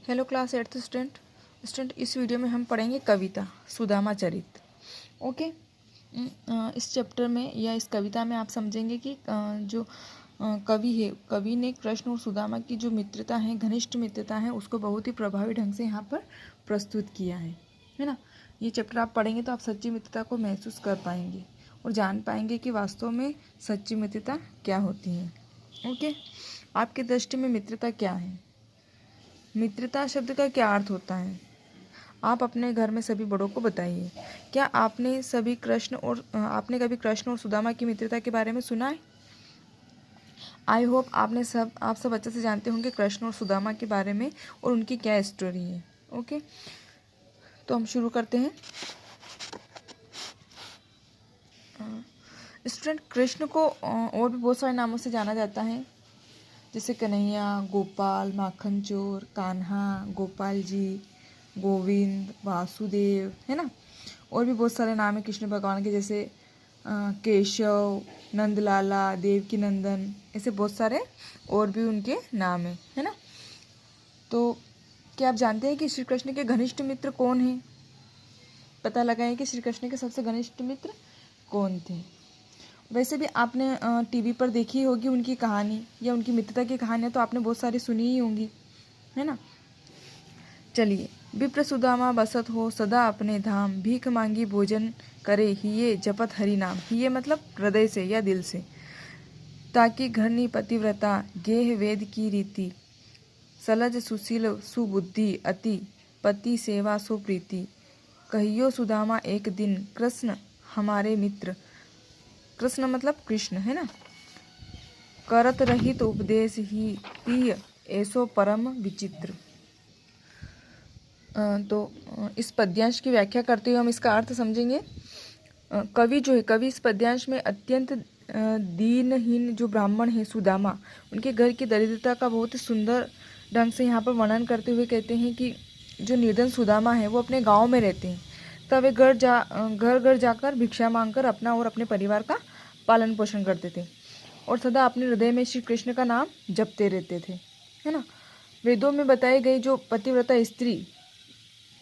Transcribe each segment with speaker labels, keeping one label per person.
Speaker 1: Hello class 8th student इस video में हम पढ़ेंगे कविता सुदामा चरित। ओके। इस चैप्टर में या इस कविता में आप समझेंगे कि जो कवि है, कवि ने कृष्ण और सुदामा की जो मित्रता है, घनिष्ठ मित्रता है, उसको बहुत ही प्रभावी ढंग से यहाँ पर प्रस्तुत किया है ना। ये चैप्टर आप पढ़ेंगे तो आप सच्ची मित्रता को महसूस कर पाएंगे और जान पाएंगे कि वास्तव में सच्ची मित्रता क्या होती है। ओके, आपकी दृष्टि में मित्रता क्या है? मित्रता शब्द का क्या अर्थ होता है? आप अपने घर में सभी बड़ों को बताइए। क्या आपने कभी कृष्ण और सुदामा की मित्रता के बारे में सुना है? आई होप आप सब अच्छे से जानते होंगे कृष्ण और सुदामा के बारे में और उनकी क्या स्टोरी है। ओके, तो हम शुरू करते हैं। स्टूडेंट, कृष्ण को और भी बहुत सारे नामों से जाना जाता है, जैसे कन्हैया, गोपाल, माखन चोर, कान्हा, गोपाल जी, गोविंद, वासुदेव, है ना। और भी बहुत सारे नाम है कृष्ण भगवान के, जैसे केशव, नंदलाला, देवकी नंदन, ऐसे बहुत सारे और भी उनके नाम है ना। तो क्या आप जानते हैं कि श्री कृष्ण के घनिष्ठ मित्र कौन हैं? पता लगाएं कि श्री कृष्ण के सबसे घनिष्ठ मित्र कौन थे। वैसे भी आपने टीवी पर देखी होगी उनकी कहानी या उनकी मित्रता की कहानियाँ, तो आपने बहुत सारी सुनी ही होंगी, है ना। चलिए। विप्र सुदामा बसत हो सदा अपने धाम, भीख मांगी भोजन करे हिये जपत हरि नाम। हिये मतलब हृदय से या दिल से। ताकि घरनी पतिव्रता गेह वेद की रीति, सलज सुशील सुबुद्धि अति, पति सेवा सुप्रीति। कहियो सुदामा एक दिन कृष्ण हमारे मित्र। कृष्ण मतलब कृष्ण, है ना। करत रहित उपदेश ही पिय ऐसो परम विचित्र। तो इस पद्यांश की व्याख्या करते हुए हम इसका अर्थ समझेंगे। कवि जो है, कवि इस पद्यांश में अत्यंत दीनहीन जो ब्राह्मण है सुदामा, उनके घर की दरिद्रता का बहुत ही सुंदर ढंग से यहाँ पर वर्णन करते हुए कहते हैं कि जो निर्धन सुदामा है वो अपने गांव में रहते हैं, तब वे घर घर जाकर भिक्षा मांगकर अपना और अपने परिवार का पालन पोषण करते थे और सदा अपने हृदय में श्री कृष्ण का नाम जपते रहते थे, है ना। वेदों में बताई गई जो पतिव्रता स्त्री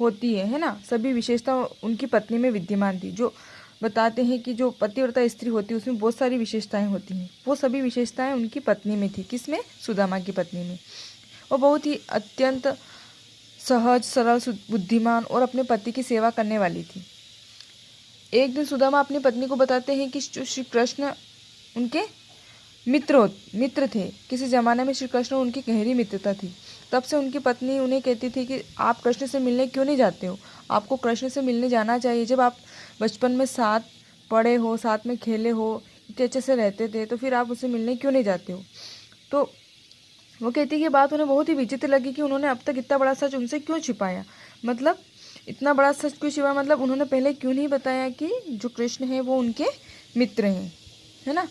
Speaker 1: होती है ना, सभी विशेषता उनकी पत्नी में विद्यमान थी। जो बताते हैं कि जो पतिव्रता स्त्री होती है उसमें बहुत सारी विशेषताएं होती हैं, वो सभी विशेषताएं उनकी पत्नी में थी। किसमें? सुदामा की पत्नी में। वो बहुत ही अत्यंत सहज, सरल, बुद्धिमान और अपने पति की सेवा करने वाली थी। एक दिन सुदामा अपनी पत्नी को बताते हैं कि श्री कृष्ण उनके मित्र थे। किसी ज़माने में श्री कृष्ण और उनकी गहरी मित्रता थी। तब से उनकी पत्नी उन्हें कहती थी कि आप कृष्ण से मिलने क्यों नहीं जाते हो? आपको कृष्ण से मिलने जाना चाहिए। जब आप बचपन में साथ पढ़े हो, साथ में खेले हो, इतने अच्छे से रहते थे, तो फिर आप उससे मिलने क्यों नहीं जाते हो? तो वो कहती कि बात उन्हें बहुत ही विचित्र लगी कि उन्होंने अब तक इतना बड़ा सच उनसे क्यों छिपाया। मतलब इतना बड़ा सच क्यों छिपाया, मतलब उन्होंने पहले क्यों नहीं बताया कि जो कृष्ण है वो उनके मित्र हैं, है ना।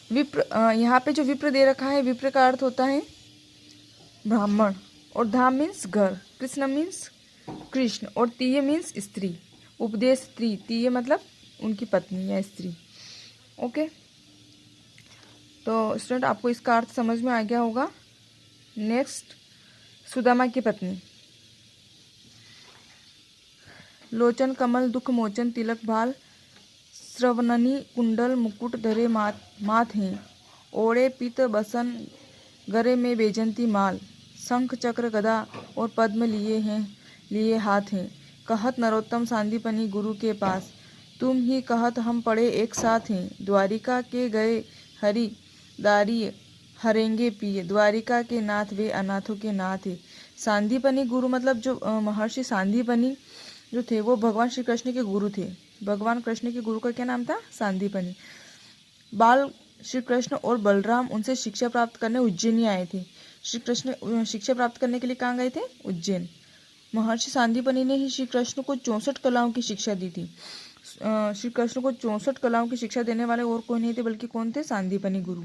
Speaker 1: विप्र, यहाँ पे जो विप्र दे रखा है, विप्र का अर्थ होता है ब्राह्मण, और धाम मीन्स घर, कृष्ण मीन्स कृष्ण, और तीय मीन्स स्त्री, उपदेश स्त्री, तीय मतलब उनकी पत्नी या स्त्री। ओके, तो स्टूडेंट आपको इसका अर्थ समझ में आ गया होगा। नेक्स्ट, सुदामा की पत्नी। लोचन कमल दुख मोचन तिलक भाल, श्रवणनी कुंडल मुकुट धरे माथ हैं, ओढ़े पीत बसन गरे में बेजंती माल, शंख चक्र गदा और पद्म लिए हाथ हैं। कहत नरोत्तम सांदीपनी गुरु के पास, तुम ही कहत हम पढ़े एक साथ हैं। द्वारिका के गए हरि दारी हरेंगे पिए, द्वारिका के नाथ वे अनाथों के नाथ है। सांदीपनी गुरु मतलब जो महर्षि सांदीपनी जो थे वो भगवान श्री कृष्ण के गुरु थे। भगवान कृष्ण के गुरु का क्या नाम था? सांदीपनी। बाल श्री कृष्ण और बलराम उनसे शिक्षा प्राप्त करने उज्जैन आए थे। श्री कृष्ण शिक्षा प्राप्त करने के लिए कहाँ गए थे? उज्जैन। महर्षि सांदीपनी ने ही श्री कृष्ण को 64 कलाओं की शिक्षा दी थी। श्री कृष्ण को 64 कलाओं की शिक्षा देने वाले और कोई नहीं थे, बल्कि कौन थे? सांदीपनी गुरु।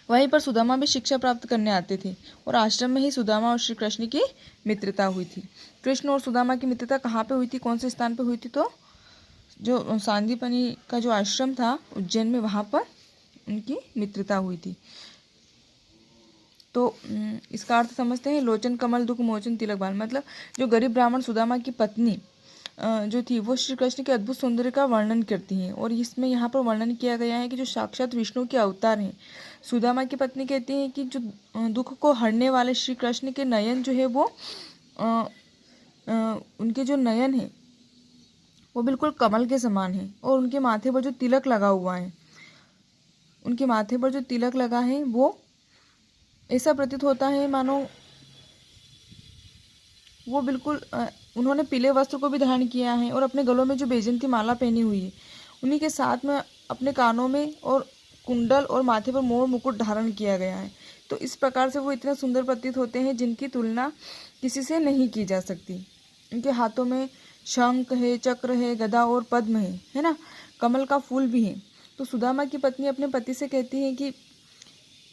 Speaker 1: वहीं पर सुदामा भी शिक्षा प्राप्त करने आते थे और आश्रम में ही सुदामा और श्री कृष्ण की मित्रता हुई थी। कृष्ण और सुदामा की मित्रता कहाँ पे हुई थी, कौन से स्थान पे हुई थी? तो जो सांदीपनी का जो आश्रम था उज्जैन में, वहाँ पर उनकी मित्रता हुई थी। तो इसका अर्थ समझते हैं, लोचन कमल दुख मोचन तिलक बाल, मतलब जो गरीब ब्राह्मण सुदामा की पत्नी जो थी वो श्री कृष्ण के अद्भुत सौंदर्य का वर्णन करती हैं। और इसमें यहाँ पर वर्णन किया गया है कि जो साक्षात विष्णु के अवतार हैं। सुदामा की पत्नी कहती हैं कि जो दुख को हरने वाले श्री कृष्ण के नयन जो है वो उनके जो नयन है वो बिल्कुल कमल के समान है। और उनके माथे पर जो तिलक लगा हुआ है, उनके माथे पर जो तिलक लगा है वो ऐसा प्रतीत होता है मानो वो बिल्कुल उन्होंने पीले वस्त्र को भी धारण किया है और अपने गलों में जो बैजंती माला पहनी हुई है, उन्हीं के साथ में अपने कानों में और कुंडल और माथे पर मोर मुकुट धारण किया गया है। तो इस प्रकार से वो इतने सुंदर प्रतीत होते हैं जिनकी तुलना किसी से नहीं की जा सकती। उनके हाथों में शंख है, चक्र है, गदा और पद्म है ना, कमल का फूल भी है। तो सुदामा की पत्नी अपने पति से कहती है कि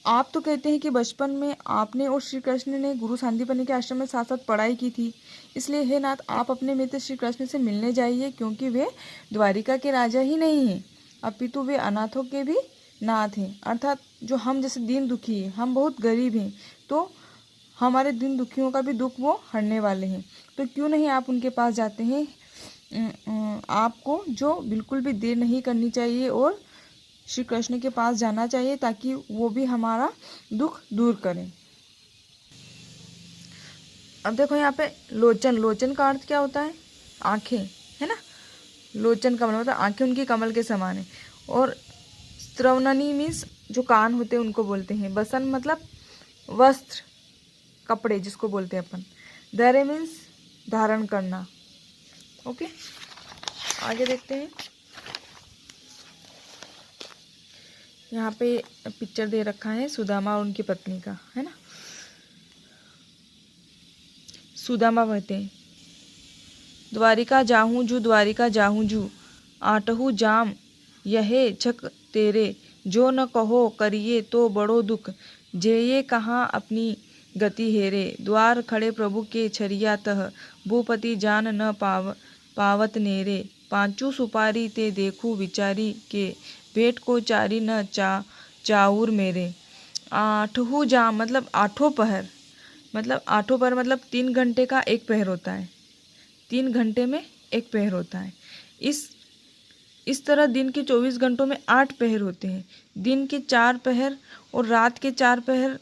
Speaker 1: आप तो कहते हैं कि बचपन में आपने और श्री कृष्ण ने गुरु सांदीपनि के आश्रम में साथ साथ पढ़ाई की थी, इसलिए हे नाथ आप अपने मित्र श्री कृष्ण से मिलने जाइए, क्योंकि वे द्वारिका के राजा ही नहीं हैं अपितु वे अनाथों के भी नाथ हैं। अर्थात जो हम जैसे दीन दुखी हैं, हम बहुत गरीब हैं, तो हमारे दीन दुखियों का भी दुख वो हरने वाले हैं। तो क्यों नहीं आप उनके पास जाते हैं। आपको जो बिल्कुल भी देर नहीं करनी चाहिए और श्री कृष्ण के पास जाना चाहिए ताकि वो भी हमारा दुख दूर करें। अब देखो यहाँ पे लोचन, लोचन का अर्थ क्या होता है, आंखें, है ना। लोचन कमल मतलब आंखें उनकी कमल के समान है। और स्त्रवननी मीन्स जो कान होते हैं उनको बोलते हैं। बसन मतलब वस्त्र, कपड़े जिसको बोलते हैं अपन। धैर्य मीन्स धारण करना। ओके, आगे देखते हैं। यहाँ पे पिक्चर दे रखा है सुदामा और उनकी पत्नी का, है ना। सुदामा कहते हैं, द्वारिका जाहूँ जू, द्वारिका जाहूँ जू, आटहु जाम यहे छक तेरे, जो न कहो करिए तो बड़ो दुख, जे ये कहाँ अपनी गति हेरे, द्वार खड़े प्रभु के छरिया तह, भूपति जान न पावत नेरे, पांचू सुपारी ते देखू विचारी के, भेंट को चारी न चाउर मेरे। आठहु जाम मतलब आठों पहर, मतलब आठों पहर मतलब 3 घंटे का एक पहर होता है। 3 घंटे में एक पहर होता है। इस तरह दिन के 24 घंटों में 8 पहर होते हैं। दिन के 4 पहर और रात के 4 पहर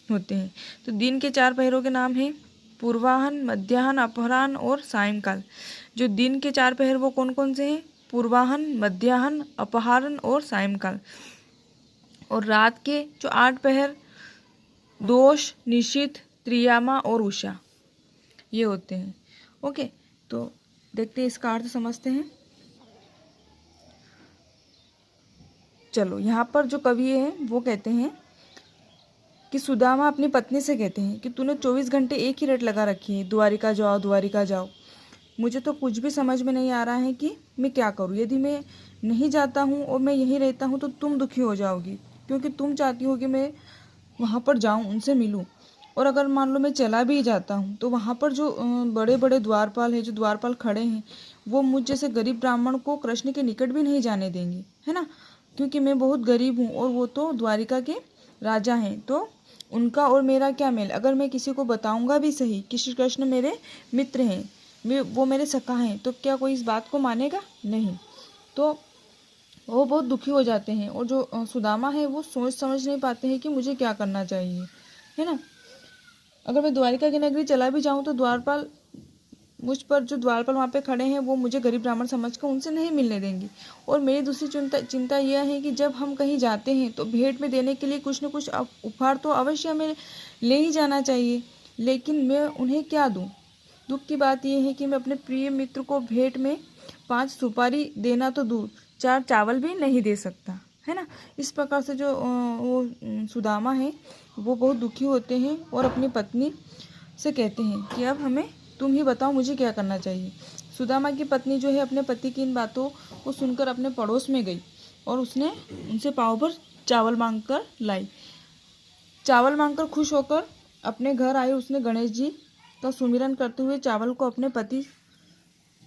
Speaker 1: होते हैं। तो दिन के 4 पहरों के नाम हैं पूर्वाहन, मध्याह्न, अपराह्न और सायंकाल। जो दिन के 4 पहर वो कौन कौन से हैं, पूर्वाहन, मध्याह्न, अपराह्न और सायंकाल। और रात के जो 8 पहर दोष, निशित, त्रियामा और उषा, ये होते हैं। ओके, तो देखते हैं इसका अर्थ समझते हैं। चलो, यहाँ पर जो कवि हैं वो कहते हैं कि सुदामा अपनी पत्नी से कहते हैं कि तूने 24 घंटे एक ही रेट लगा रखी है, द्वारिका जाओ द्वारिका जाओ। मुझे तो कुछ भी समझ में नहीं आ रहा है कि मैं क्या करूँ। यदि मैं नहीं जाता हूँ और मैं यहीं रहता हूँ तो तुम दुखी हो जाओगी, क्योंकि तुम चाहती हो कि मैं वहाँ पर जाऊँ, उनसे मिलूँ। और अगर मान लो मैं चला भी जाता हूँ तो वहाँ पर जो बड़े बड़े द्वारपाल हैं, जो द्वारपाल खड़े हैं, वो मुझ जैसे गरीब ब्राह्मण को कृष्ण के निकट भी नहीं जाने देंगे, है ना, क्योंकि मैं बहुत गरीब हूँ और वो तो द्वारिका के राजा हैं। तो उनका और मेरा क्या मेल। अगर मैं किसी को बताऊंगा भी सही कि श्री कृष्ण मेरे मित्र हैं, वो मेरे सखा हैं, तो क्या कोई इस बात को मानेगा? नहीं। तो वो बहुत दुखी हो जाते हैं। और जो सुदामा है वो सोच समझ नहीं पाते हैं कि मुझे क्या करना चाहिए, है ना। अगर मैं द्वारिका की नगरी चला भी जाऊँ तो द्वारपाल मुझ पर, जो द्वारपाल वहाँ पे खड़े हैं, वो मुझे गरीब ब्राह्मण समझकर उनसे नहीं मिलने देंगी। और मेरी दूसरी चिंता यह है कि जब हम कहीं जाते हैं तो भेंट में देने के लिए कुछ न कुछ उपहार तो अवश्य हमें ले ही जाना चाहिए, लेकिन मैं उन्हें क्या दूँ। दुख की बात यह है कि मैं अपने प्रिय मित्र को भेंट में 5 सुपारी देना तो दूर, 4 चावल भी नहीं दे सकता, है ना। इस प्रकार से जो वो सुदामा है वो बहुत दुखी होते हैं और अपनी पत्नी से कहते हैं कि अब हमें तुम ही बताओ मुझे क्या करना चाहिए। सुदामा की पत्नी जो है अपने पति की इन बातों को सुनकर अपने पड़ोस में गई और उसने उनसे पाव भर चावल मांगकर लाई। चावल मांगकर खुश होकर अपने घर आई। उसने गणेश जी का सुमिरन करते हुए चावल को अपने पति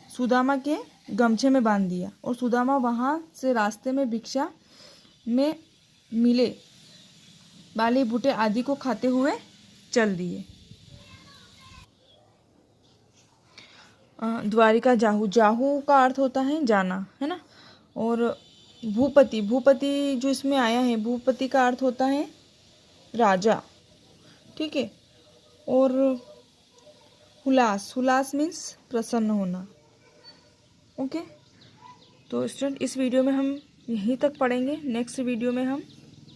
Speaker 1: सुदामा के गमछे में बांध दिया। और सुदामा वहाँ से रास्ते में भिक्षा में मिले बाली बूटे आदि को खाते हुए चल दिए। द्वारिका जाहू, जाहू का अर्थ होता है जाना, है ना। और भूपति, भूपति जो इसमें आया है, भूपति का अर्थ होता है राजा, ठीक है। और हुलास, हुलास मीन्स प्रसन्न होना। ओके, तो स्टूडेंट इस वीडियो में हम यहीं तक पढ़ेंगे। नेक्स्ट वीडियो में हम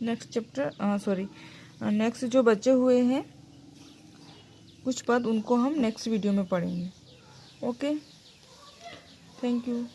Speaker 1: नेक्स्ट चैप्टर नेक्स्ट जो बचे हुए हैं कुछ पद, उनको हम नेक्स्ट वीडियो में पढ़ेंगे। Okay, thank you.